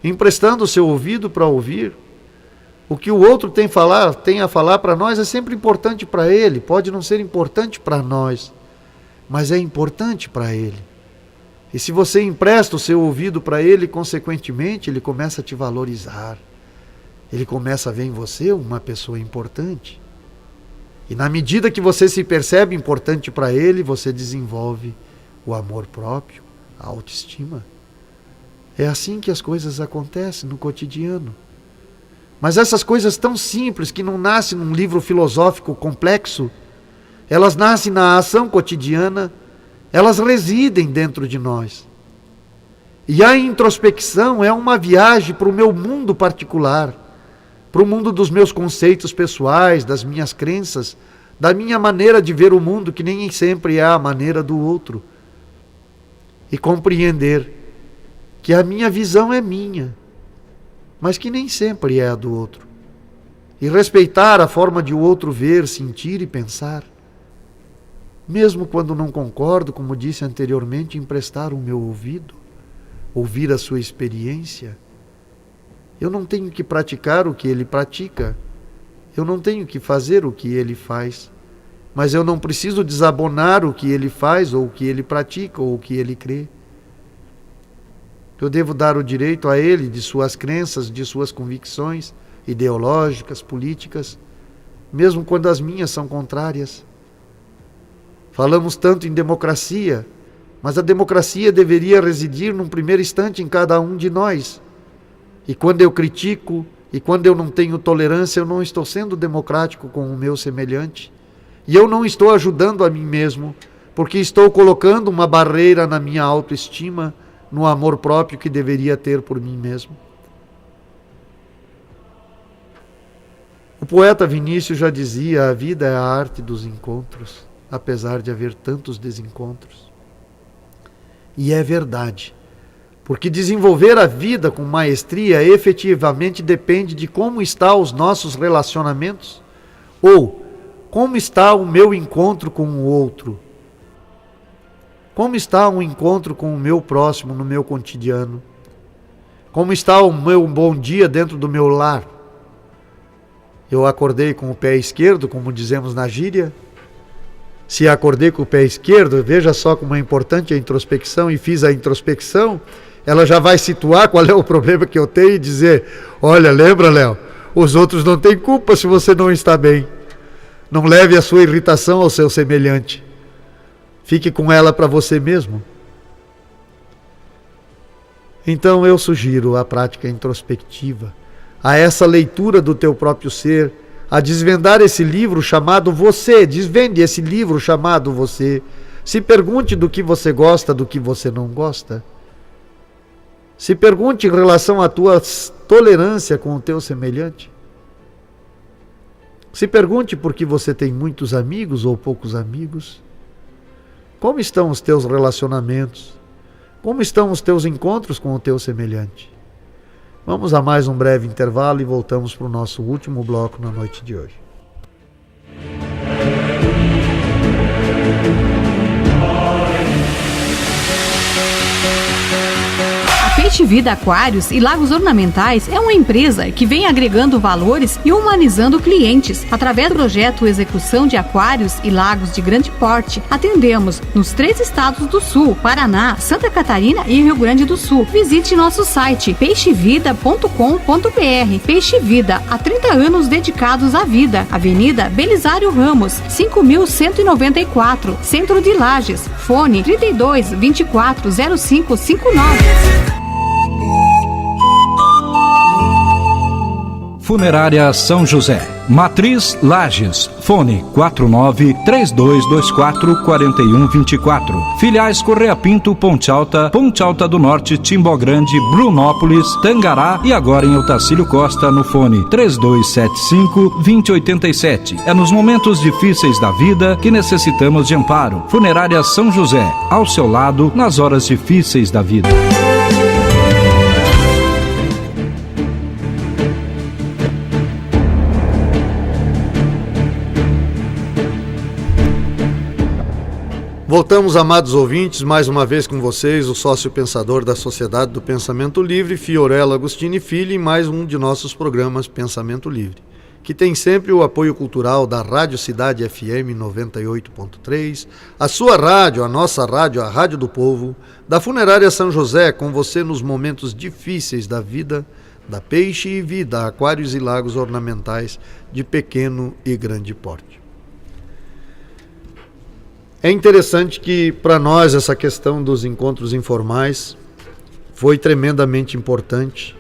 Emprestando o seu ouvido para ouvir, o que o outro tem a falar para nós é sempre importante para ele, pode não ser importante para nós, mas é importante para ele. E se você empresta o seu ouvido para ele, consequentemente, ele começa a te valorizar. Ele começa a ver em você uma pessoa importante. E na medida que você se percebe importante para ele, você desenvolve o amor próprio, a autoestima. É assim que as coisas acontecem no cotidiano. Mas essas coisas tão simples, que não nascem num livro filosófico complexo, elas nascem na ação cotidiana, elas residem dentro de nós. E a introspecção é uma viagem para o meu mundo particular, para o mundo dos meus conceitos pessoais, das minhas crenças, da minha maneira de ver o mundo, que nem sempre é a maneira do outro. E compreender que a minha visão é minha, mas que nem sempre é a do outro. E respeitar a forma de o outro ver, sentir e pensar. Mesmo quando não concordo, como disse anteriormente, emprestar o meu ouvido, ouvir a sua experiência. Eu não tenho que praticar o que ele pratica, eu não tenho que fazer o que ele faz, mas eu não preciso desabonar o que ele faz, ou o que ele pratica, ou o que ele crê. Eu devo dar o direito a ele de suas crenças, de suas convicções ideológicas, políticas, mesmo quando as minhas são contrárias. Falamos tanto em democracia, mas a democracia deveria residir num primeiro instante em cada um de nós. E quando eu critico, e quando eu não tenho tolerância, eu não estou sendo democrático com o meu semelhante. E eu não estou ajudando a mim mesmo, porque estou colocando uma barreira na minha autoestima, no amor próprio que deveria ter por mim mesmo. O poeta Vinícius já dizia: a vida é a arte dos encontros, apesar de haver tantos desencontros. E é verdade, porque desenvolver a vida com maestria efetivamente depende de como estão os nossos relacionamentos, ou como está o meu encontro com o outro. Como está um encontro com o meu próximo no meu cotidiano? Como está o meu bom dia dentro do meu lar? Eu acordei com o pé esquerdo, como dizemos na gíria. Se acordei com o pé esquerdo, veja só como é importante a introspecção, e fiz a introspecção, ela já vai situar qual é o problema que eu tenho e dizer: olha, lembra, Léo, os outros não têm culpa se você não está bem. Não leve a sua irritação ao seu semelhante. Fique com ela para você mesmo. Então eu sugiro a prática introspectiva, a essa leitura do teu próprio ser, a desvendar esse livro chamado Você. Desvende esse livro chamado Você. Se pergunte do que você gosta, do que você não gosta. Se pergunte em relação à tua tolerância com o teu semelhante. Se pergunte por que você tem muitos amigos ou poucos amigos. Como estão os teus relacionamentos? Como estão os teus encontros com o teu semelhante? Vamos a mais um breve intervalo e voltamos para o nosso último bloco na noite de hoje. Peixe Vida Aquários e Lagos Ornamentais é uma empresa que vem agregando valores e humanizando clientes. Através do projeto Execução de Aquários e Lagos de Grande Porte, atendemos nos 3 estados do Sul: Paraná, Santa Catarina e Rio Grande do Sul. Visite nosso site peixevida.com.br. Peixe Vida, há 30 anos dedicados à vida. Avenida Belisário Ramos, 5.194, Centro de Lages. Fone 32 24 0559. Funerária São José, Matriz Lages, fone 49-3224-4124. Filiais Correia Pinto, Ponte Alta do Norte, Timbó Grande, Brunópolis, Tangará e agora em Otacílio Costa no fone 3275-2087. É nos momentos difíceis da vida que necessitamos de amparo. Funerária São José, ao seu lado nas horas difíceis da vida. Voltamos, amados ouvintes, mais uma vez com vocês, o sócio pensador da Sociedade do Pensamento Livre, Fiorello Agostini Filho, em mais um de nossos programas Pensamento Livre, que tem sempre o apoio cultural da Rádio Cidade FM 98.3, a sua rádio, a nossa rádio, a Rádio do Povo, da Funerária São José, com você nos momentos difíceis da vida, da Peixe e Vida, aquários e lagos ornamentais de pequeno e grande porte. É interessante que, para nós, essa questão dos encontros informais foi tremendamente importante,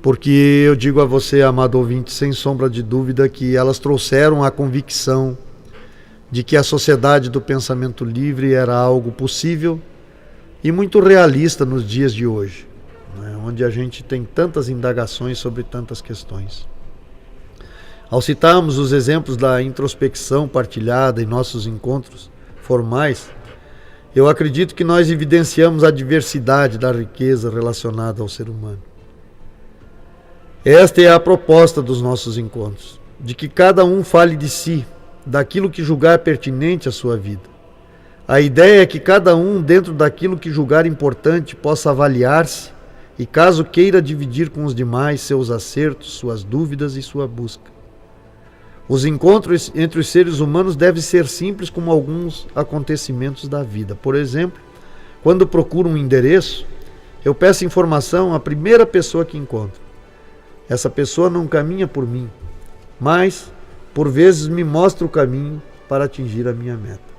porque eu digo a você, amado ouvinte, sem sombra de dúvida, que elas trouxeram a convicção de que a Sociedade do Pensamento Livre era algo possível e muito realista nos dias de hoje, né, onde a gente tem tantas indagações sobre tantas questões. Ao citarmos os exemplos da introspecção partilhada em nossos encontros formais, eu acredito que nós evidenciamos a diversidade da riqueza relacionada ao ser humano. Esta é a proposta dos nossos encontros, de que cada um fale de si, daquilo que julgar pertinente à sua vida. A ideia é que cada um, dentro daquilo que julgar importante, possa avaliar-se e, caso queira, dividir com os demais seus acertos, suas dúvidas e sua busca. Os encontros entre os seres humanos devem ser simples como alguns acontecimentos da vida. Por exemplo, quando procuro um endereço, eu peço informação à primeira pessoa que encontro. Essa pessoa não caminha por mim, mas, por vezes, me mostra o caminho para atingir a minha meta.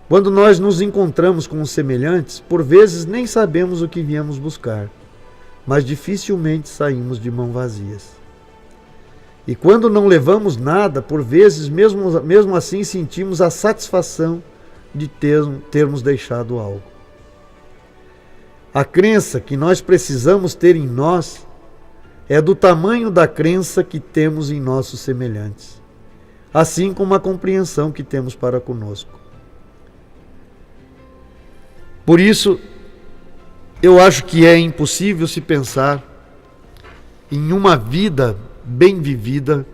Quando nós nos encontramos com os semelhantes, por vezes nem sabemos o que viemos buscar, mas dificilmente saímos de mãos vazias. E quando não levamos nada, por vezes, mesmo assim, sentimos a satisfação de termos deixado algo. A crença que nós precisamos ter em nós é do tamanho da crença que temos em nossos semelhantes, assim como a compreensão que temos para conosco. Por isso, eu acho que é impossível se pensar em uma vida bem vivida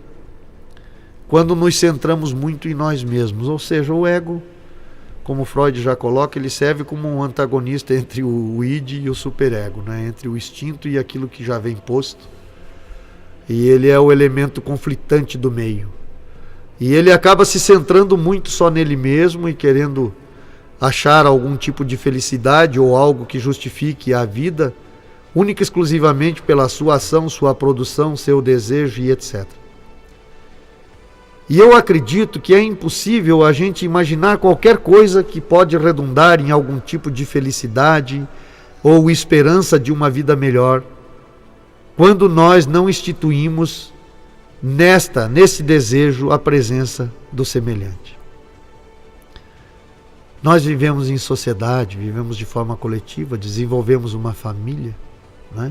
quando nos centramos muito em nós mesmos, ou seja, o ego, como Freud já coloca, ele serve como um antagonista entre o id e o superego, né? Entre o instinto e aquilo que já vem posto, e ele é o elemento conflitante do meio, e ele acaba se centrando muito só nele mesmo e querendo achar algum tipo de felicidade ou algo que justifique a vida única e exclusivamente pela sua ação, sua produção, seu desejo e etc. E eu acredito que é impossível a gente imaginar qualquer coisa que pode redundar em algum tipo de felicidade ou esperança de uma vida melhor, quando nós não instituímos nesse desejo a presença do semelhante. Nós vivemos em sociedade, vivemos de forma coletiva, desenvolvemos uma família, né?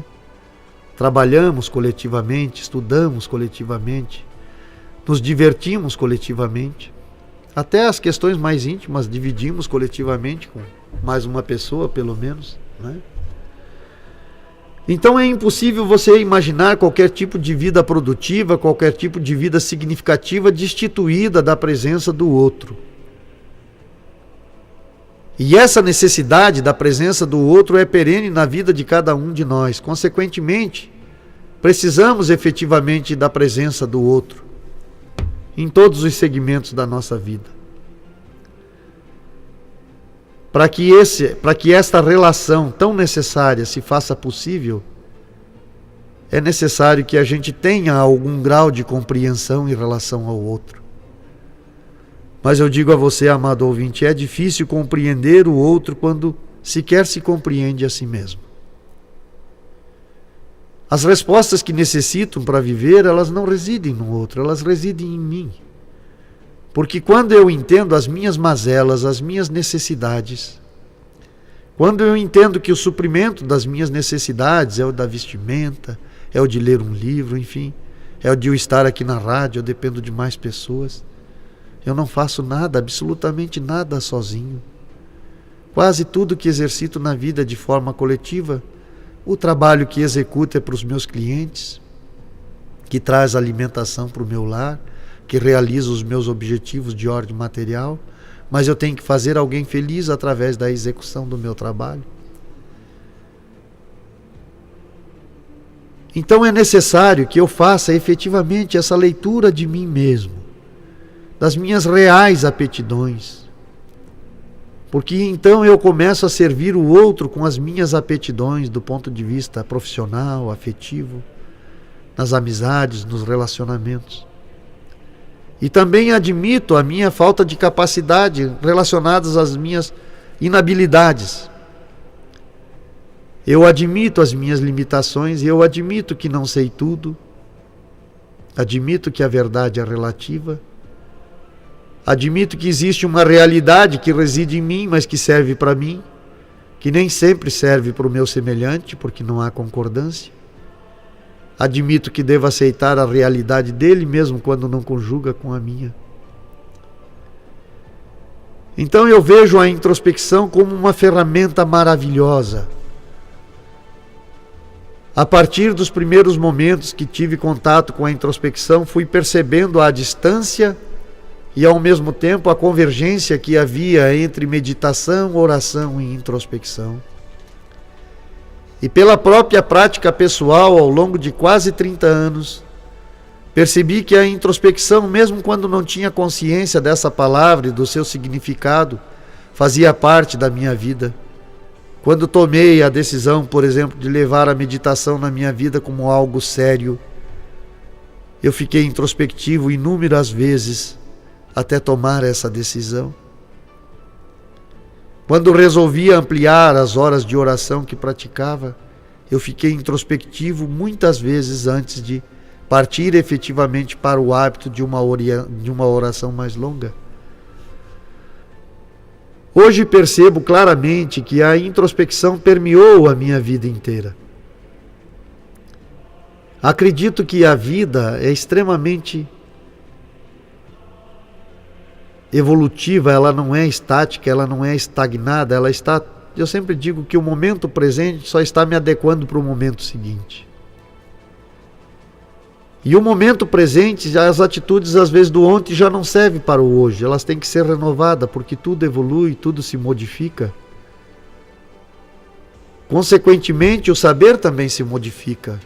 Trabalhamos coletivamente, estudamos coletivamente, nos divertimos coletivamente, até as questões mais íntimas dividimos coletivamente com mais uma pessoa, pelo menos, né? Então é impossível você imaginar qualquer tipo de vida produtiva, qualquer tipo de vida significativa destituída da presença do outro. E essa necessidade da presença do outro é perene na vida de cada um de nós. Consequentemente, precisamos efetivamente da presença do outro em todos os segmentos da nossa vida. Para que esta relação tão necessária se faça possível, é necessário que a gente tenha algum grau de compreensão em relação ao outro. Mas eu digo a você, amado ouvinte, é difícil compreender o outro quando sequer se compreende a si mesmo. As respostas que necessitam para viver, elas não residem no outro, elas residem em mim. Porque quando eu entendo as minhas mazelas, as minhas necessidades, quando eu entendo que o suprimento das minhas necessidades é o da vestimenta, é o de ler um livro, enfim, é o de eu estar aqui na rádio, eu dependo de mais pessoas. Eu não faço nada, absolutamente nada sozinho. Quase tudo que exercito na vida de forma coletiva, o trabalho que executo é para os meus clientes, que traz alimentação para o meu lar, que realiza os meus objetivos de ordem material, mas eu tenho que fazer alguém feliz através da execução do meu trabalho. Então é necessário que eu faça efetivamente essa leitura de mim mesmo, das minhas reais aptidões, porque então eu começo a servir o outro com as minhas aptidões do ponto de vista profissional, afetivo, nas amizades, nos relacionamentos. E também admito a minha falta de capacidade relacionadas às minhas inabilidades. Eu admito as minhas limitações e eu admito que não sei tudo. Admito que a verdade é relativa. Admito que existe uma realidade que reside em mim, mas que serve para mim, que nem sempre serve para o meu semelhante, porque não há concordância. Admito que devo aceitar a realidade dele, mesmo quando não conjuga com a minha. Então eu vejo a introspecção como uma ferramenta maravilhosa. A partir dos primeiros momentos que tive contato com a introspecção, fui percebendo a distância e ao mesmo tempo a convergência que havia entre meditação, oração e introspecção. E pela própria prática pessoal, ao longo de quase 30 anos, percebi que a introspecção, mesmo quando não tinha consciência dessa palavra e do seu significado, fazia parte da minha vida. Quando tomei a decisão, por exemplo, de levar a meditação na minha vida como algo sério, eu fiquei introspectivo inúmeras vezes até tomar essa decisão. Quando resolvi ampliar as horas de oração que praticava, eu fiquei introspectivo muitas vezes antes de partir efetivamente para o hábito de uma oração mais longa. Hoje percebo claramente que a introspecção permeou a minha vida inteira. Acredito que a vida é extremamente evolutiva, ela não é estática, ela não é estagnada, ela está... Eu sempre digo que o momento presente só está me adequando para o momento seguinte. E o momento presente, as atitudes às vezes do ontem já não servem para o hoje, elas têm que ser renovadas, porque tudo evolui, tudo se modifica. Consequentemente, o saber também se modifica.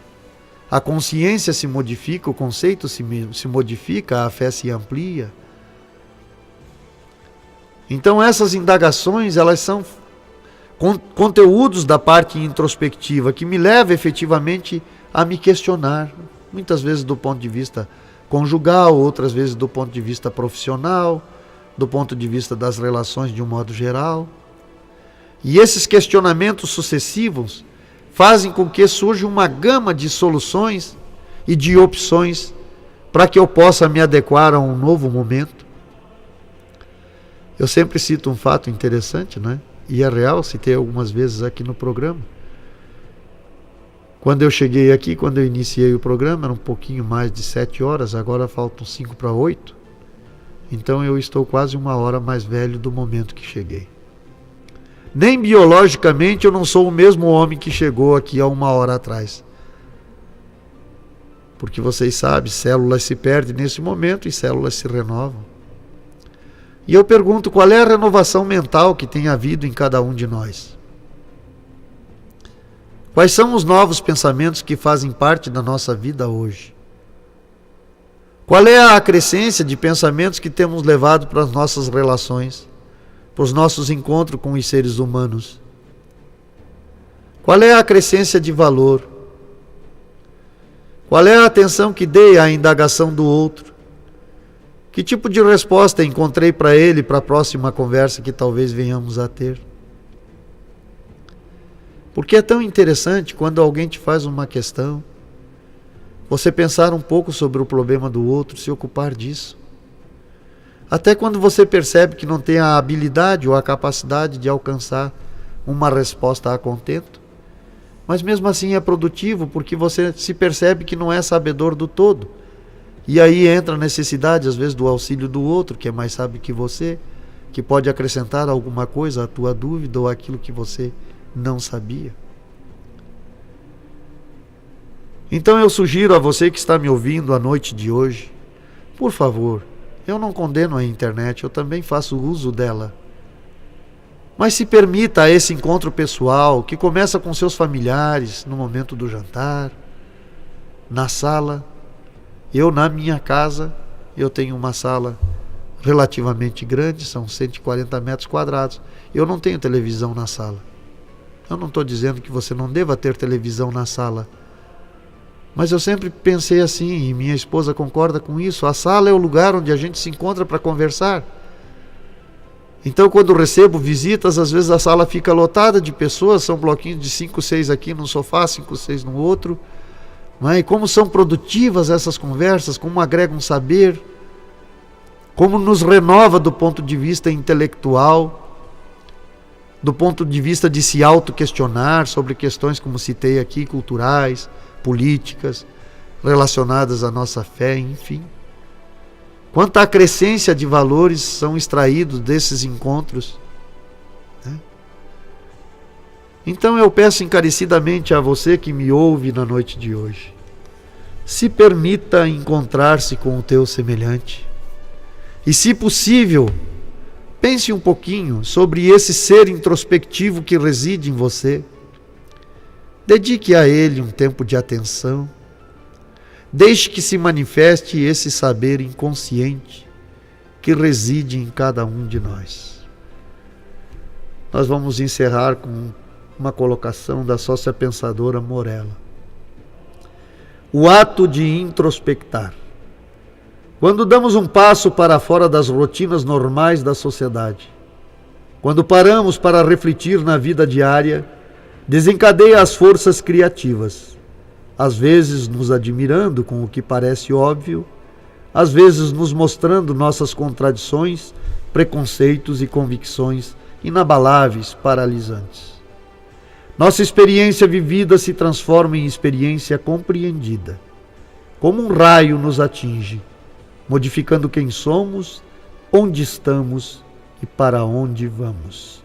A consciência se modifica, o conceito se modifica, a fé se amplia. Então essas indagações, elas são conteúdos da parte introspectiva que me leva efetivamente a me questionar, muitas vezes do ponto de vista conjugal, outras vezes do ponto de vista profissional, do ponto de vista das relações de um modo geral. E esses questionamentos sucessivos fazem com que surja uma gama de soluções e de opções para que eu possa me adequar a um novo momento. Eu sempre cito um fato interessante, né? E é real, citei algumas vezes aqui no programa. Quando eu cheguei aqui, quando eu iniciei o programa, era um pouquinho mais de 7 horas, agora faltam 5 para 8. Então eu estou quase 1 hora mais velho do momento que cheguei. Nem biologicamente eu não sou o mesmo homem que chegou aqui há 1 hora atrás. Porque vocês sabem, células se perdem nesse momento e células se renovam. E eu pergunto, qual é a renovação mental que tem havido em cada um de nós? Quais são os novos pensamentos que fazem parte da nossa vida hoje? Qual é a acrescência de pensamentos que temos levado para as nossas relações, para os nossos encontros com os seres humanos? Qual é a acrescência de valor? Qual é a atenção que dei à indagação do outro? Que tipo de resposta encontrei para ele para a próxima conversa que talvez venhamos a ter? Porque é tão interessante quando alguém te faz uma questão, você pensar um pouco sobre o problema do outro, se ocupar disso. Até quando você percebe que não tem a habilidade ou a capacidade de alcançar uma resposta a contento, mas mesmo assim é produtivo porque você se percebe que não é sabedor do todo. E aí entra a necessidade, às vezes, do auxílio do outro, que é mais sábio que você, que pode acrescentar alguma coisa à tua dúvida ou àquilo que você não sabia. Então eu sugiro a você que está me ouvindo a noite de hoje, por favor, Eu não condeno a internet, eu também faço uso dela. Mas se permita esse encontro pessoal, que começa com seus familiares, no momento do jantar, na sala. Eu, na minha casa, eu tenho uma sala relativamente grande, são 140 metros quadrados. Eu não tenho televisão na sala. Eu não estou dizendo que você não deva ter televisão na sala. Mas eu sempre pensei assim, e minha esposa concorda com isso, a sala é o lugar onde a gente se encontra para conversar. Então, quando recebo visitas, às vezes a sala fica lotada de pessoas, são bloquinhos de 5, 6 aqui num sofá, 5, 6 no outro. E como são produtivas essas conversas, como agregam saber, como nos renova do ponto de vista intelectual, do ponto de vista de se autoquestionar sobre questões, como citei aqui, culturais, políticas, relacionadas à nossa fé, enfim. Quanta acrescência de valores são extraídos desses encontros, né? Então eu peço encarecidamente a você que me ouve na noite de hoje, se permita encontrar-se com o teu semelhante e, se possível, pense um pouquinho sobre esse ser introspectivo que reside em você. Dedique a ele um tempo de atenção. Deixe que se manifeste esse saber inconsciente que reside em cada um de nós. Nós vamos encerrar com uma colocação da sócia pensadora Morella. O ato de introspectar. Quando damos um passo para fora das rotinas normais da sociedade, quando paramos para refletir na vida diária, desencadeia as forças criativas, às vezes nos admirando com o que parece óbvio, às vezes nos mostrando nossas contradições, preconceitos e convicções inabaláveis, paralisantes. Nossa experiência vivida se transforma em experiência compreendida. Como um raio nos atinge, modificando quem somos, onde estamos e para onde vamos.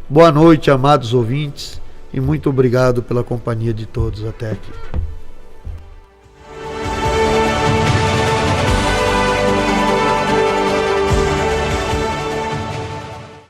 Boa noite, amados ouvintes, e muito obrigado pela companhia de todos até aqui.